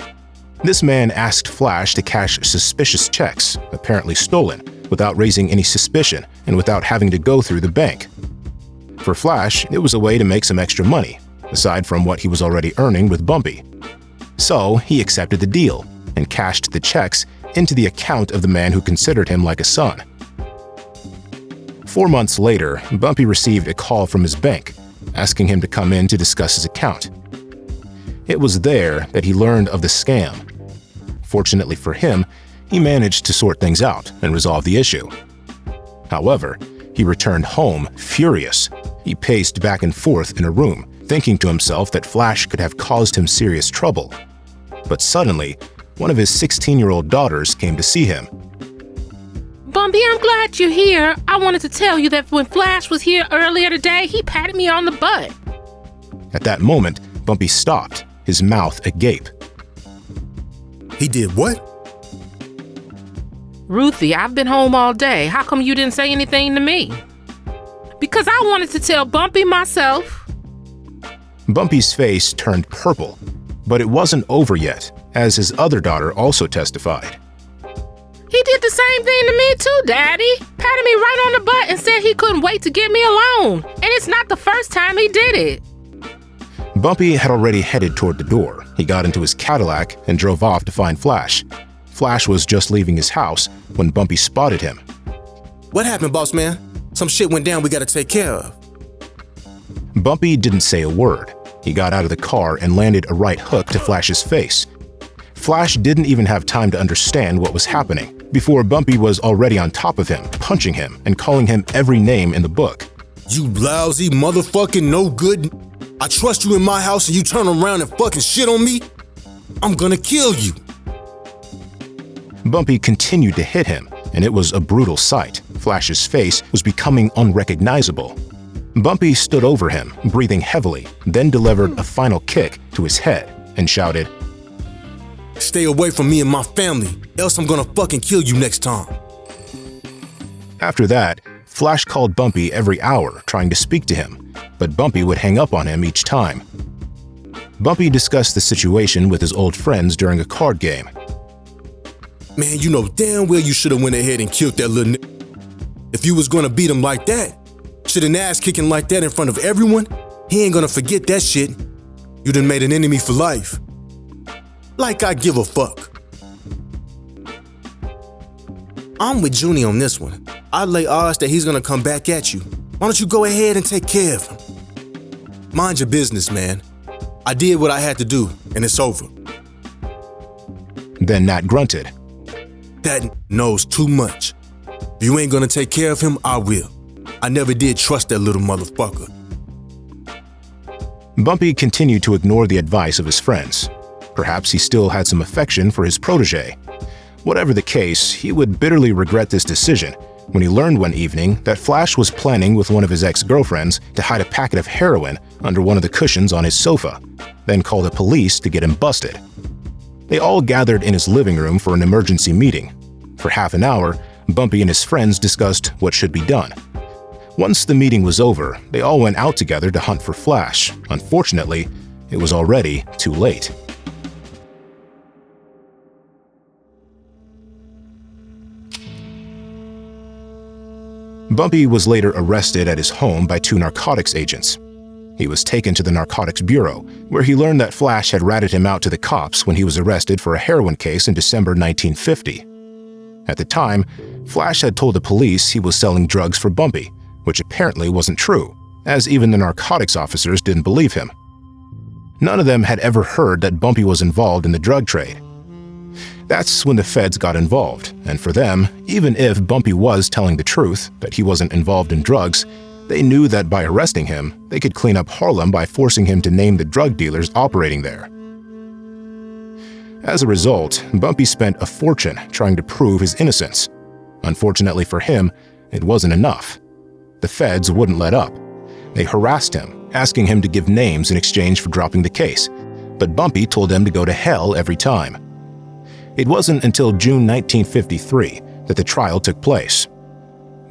This man asked Flash to cash suspicious checks, apparently stolen, without raising any suspicion and without having to go through the bank. For Flash, it was a way to make some extra money, aside from what he was already earning with Bumpy. So he accepted the deal and cashed the checks into the account of the man who considered him like a son. 4 months later, Bumpy received a call from his bank, asking him to come in to discuss his account. It was there that he learned of the scam. Fortunately for him, he managed to sort things out and resolve the issue. However, he returned home furious. He paced back and forth in a room, thinking to himself that Flash could have caused him serious trouble. But suddenly, one of his 16-year-old daughters came to see him. Bumpy, I'm glad you're here. I wanted to tell you that when Flash was here earlier today, he patted me on the butt. At that moment, Bumpy stopped, his mouth agape. He did what? Ruthie, I've been home all day. How come you didn't say anything to me? Because I wanted to tell Bumpy myself. Bumpy's face turned purple, but it wasn't over yet, as his other daughter also testified. He did the same thing to me too, Daddy. Patted me right on the butt and said he couldn't wait to get me alone. And it's not the first time he did it. Bumpy had already headed toward the door. He got into his Cadillac and drove off to find Flash. Flash was just leaving his house when Bumpy spotted him. What happened, boss man? Some shit went down we gotta take care of. Bumpy didn't say a word. He got out of the car and landed a right hook to Flash's face. Flash didn't even have time to understand what was happening before Bumpy was already on top of him, punching him and calling him every name in the book. You lousy motherfucking no good. I trust you in my house and you turn around and fucking shit on me? I'm gonna kill you. Bumpy continued to hit him, and it was a brutal sight. Flash's face was becoming unrecognizable. Bumpy stood over him, breathing heavily, then delivered a final kick to his head and shouted, Stay away from me and my family, else I'm gonna fucking kill you next time. After that, Flash called Bumpy every hour trying to speak to him, but Bumpy would hang up on him each time. Bumpy discussed the situation with his old friends during a card game. Man, you know damn well you should've went ahead and killed that little If you was gonna beat him like that, shit an ass kicking like that in front of everyone, he ain't gonna forget that shit. You done made an enemy for life. Like I give a fuck. I'm with Junie on this one. I'd lay odds that he's gonna come back at you. Why don't you go ahead and take care of him? Mind your business, man. I did what I had to do, and it's over. Then Nat grunted. That knows too much. If you ain't gonna take care of him, I will. I never did trust that little motherfucker. Bumpy continued to ignore the advice of his friends. Perhaps he still had some affection for his protege. Whatever the case, he would bitterly regret this decision when he learned one evening that Flash was planning with one of his ex-girlfriends to hide a packet of heroin under one of the cushions on his sofa. then called the police to get him busted. They all gathered in his living room for an emergency meeting. For half an hour, Bumpy and his friends discussed what should be done. Once the meeting was over, they all went out together to hunt for Flash. Unfortunately, it was already too late. Bumpy was later arrested at his home by 2 narcotics agents. He was taken to the Narcotics Bureau, where he learned that Flash had ratted him out to the cops when he was arrested for a heroin case in December 1950. At the time, Flash had told the police he was selling drugs for Bumpy, which apparently wasn't true, as even the narcotics officers didn't believe him. None of them had ever heard that Bumpy was involved in the drug trade. That's when the feds got involved, and for them, even if Bumpy was telling the truth, that he wasn't involved in drugs, they knew that by arresting him, they could clean up Harlem by forcing him to name the drug dealers operating there. As a result, Bumpy spent a fortune trying to prove his innocence. Unfortunately for him, it wasn't enough. The feds wouldn't let up. They harassed him, asking him to give names in exchange for dropping the case, but Bumpy told them to go to hell every time. It wasn't until June 1953 that the trial took place.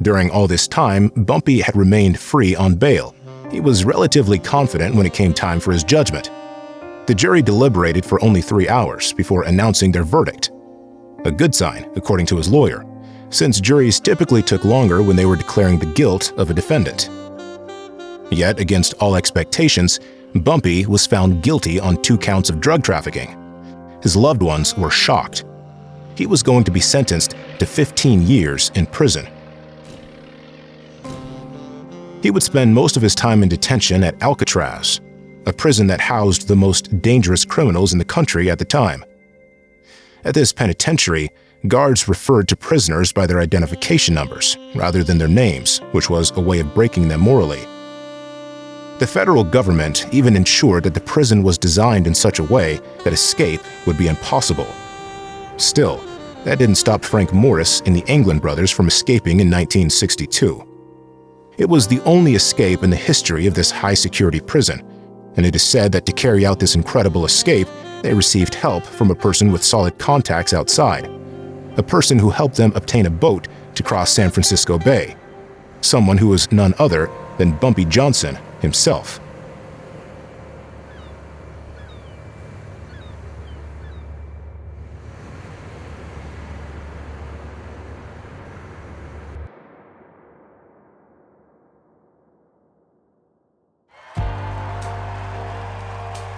During all this time, Bumpy had remained free on bail. He was relatively confident when it came time for his judgment. The jury deliberated for only 3 hours before announcing their verdict. A good sign, according to his lawyer, since juries typically took longer when they were declaring the guilt of a defendant. Yet, against all expectations, Bumpy was found guilty on 2 counts of drug trafficking. His loved ones were shocked. He was going to be sentenced to 15 years in prison. He would spend most of his time in detention at Alcatraz, a prison that housed the most dangerous criminals in the country at the time. At this penitentiary, guards referred to prisoners by their identification numbers rather than their names, which was a way of breaking them morally. The federal government even ensured that the prison was designed in such a way that escape would be impossible. Still, that didn't stop Frank Morris and the England brothers from escaping in 1962. It was the only escape in the history of this high-security prison, and it is said that to carry out this incredible escape, they received help from a person with solid contacts outside, a person who helped them obtain a boat to cross San Francisco Bay, someone who was none other than Bumpy Johnson himself.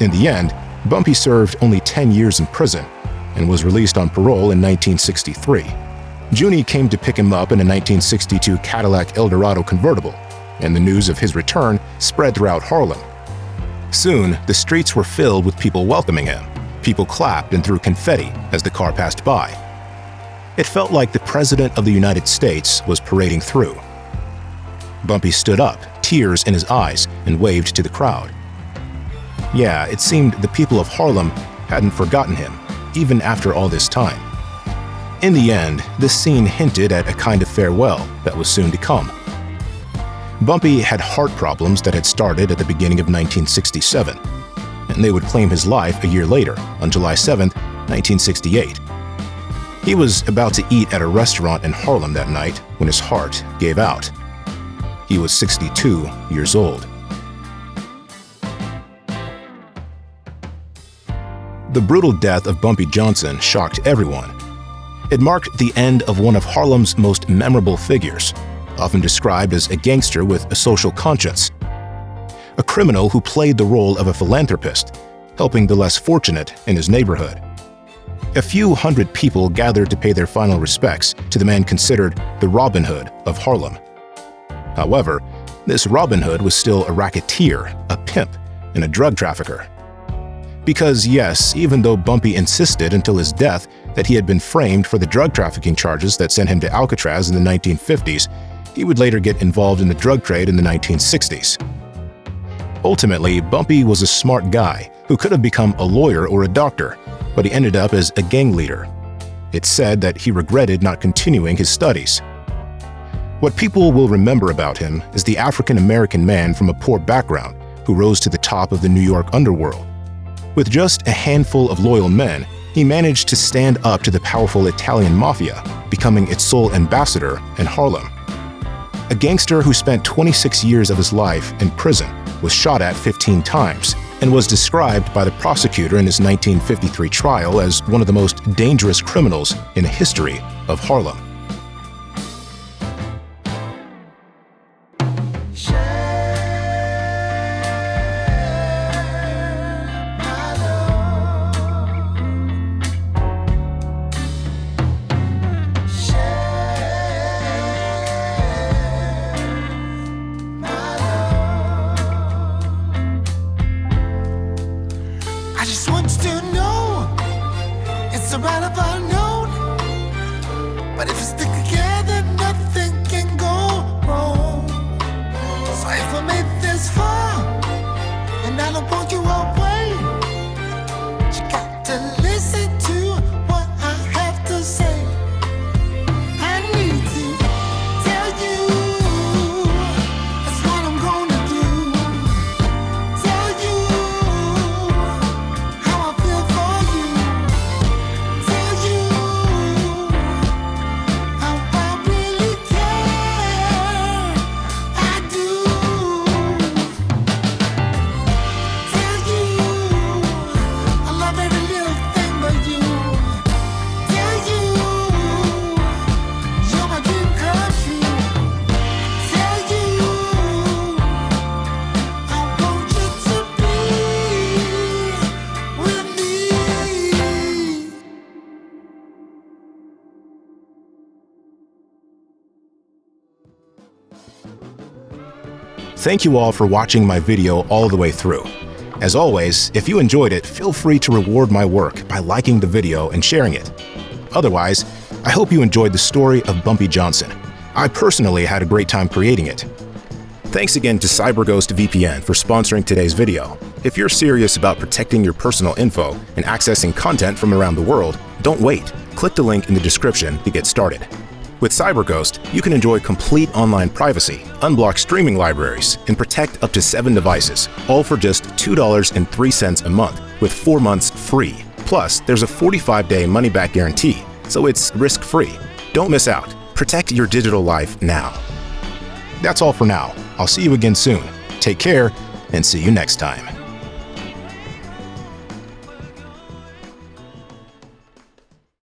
In the end, Bumpy served only 10 years in prison and was released on parole in 1963. Junie came to pick him up in a 1962 Cadillac Eldorado convertible, and the news of his return spread throughout Harlem. Soon, the streets were filled with people welcoming him. People clapped and threw confetti as the car passed by. It felt like the President of the United States was parading through. Bumpy stood up, tears in his eyes, and waved to the crowd. Yeah, it seemed the people of Harlem hadn't forgotten him, even after all this time. In the end, this scene hinted at a kind of farewell that was soon to come. Bumpy had heart problems that had started at the beginning of 1967, and they would claim his life a year later, on July 7, 1968. He was about to eat at a restaurant in Harlem that night when his heart gave out. He was 62 years old. The brutal death of Bumpy Johnson shocked everyone. It marked the end of one of Harlem's most memorable figures, often described as a gangster with a social conscience. A criminal who played the role of a philanthropist, helping the less fortunate in his neighborhood. A few hundred people gathered to pay their final respects to the man considered the Robin Hood of Harlem. However, this Robin Hood was still a racketeer, a pimp, and a drug trafficker. Because yes, even though Bumpy insisted until his death that he had been framed for the drug trafficking charges that sent him to Alcatraz in the 1950s, he would later get involved in the drug trade in the 1960s. Ultimately, Bumpy was a smart guy who could have become a lawyer or a doctor, but he ended up as a gang leader. It's said that he regretted not continuing his studies. What people will remember about him is the African-American man from a poor background who rose to the top of the New York underworld. With just a handful of loyal men, he managed to stand up to the powerful Italian Mafia, becoming its sole ambassador in Harlem. A gangster who spent 26 years of his life in prison, was shot at 15 times, and was described by the prosecutor in his 1953 trial as one of the most dangerous criminals in the history of Harlem. I just want you to know it's around about noon. But if we stick together, nothing can go wrong. So if I made this far and I don't want you away, you got to listen to what I have to say. I need to tell you that's what I'm gonna do. Tell you how I feel for you. Tell you how I really care. I do. Tell you I love every little thing but you. Tell you you're my dream come true. Tell you I want you to be with me. Thank you all for watching my video all the way through. As always, if you enjoyed it, feel free to reward my work by liking the video and sharing it. Otherwise, I hope you enjoyed the story of Bumpy Johnson. I personally had a great time creating it. Thanks again to CyberGhost VPN for sponsoring today's video. If you're serious about protecting your personal info and accessing content from around the world, don't wait. Click the link in the description to get started. With CyberGhost, you can enjoy complete online privacy, unblock streaming libraries, and protect up to 7 devices, all for just $2.03 a month, with 4 months free. Plus, there's a 45-day money-back guarantee, so it's risk-free. Don't miss out. Protect your digital life now. That's all for now. I'll see you again soon. Take care, and see you next time.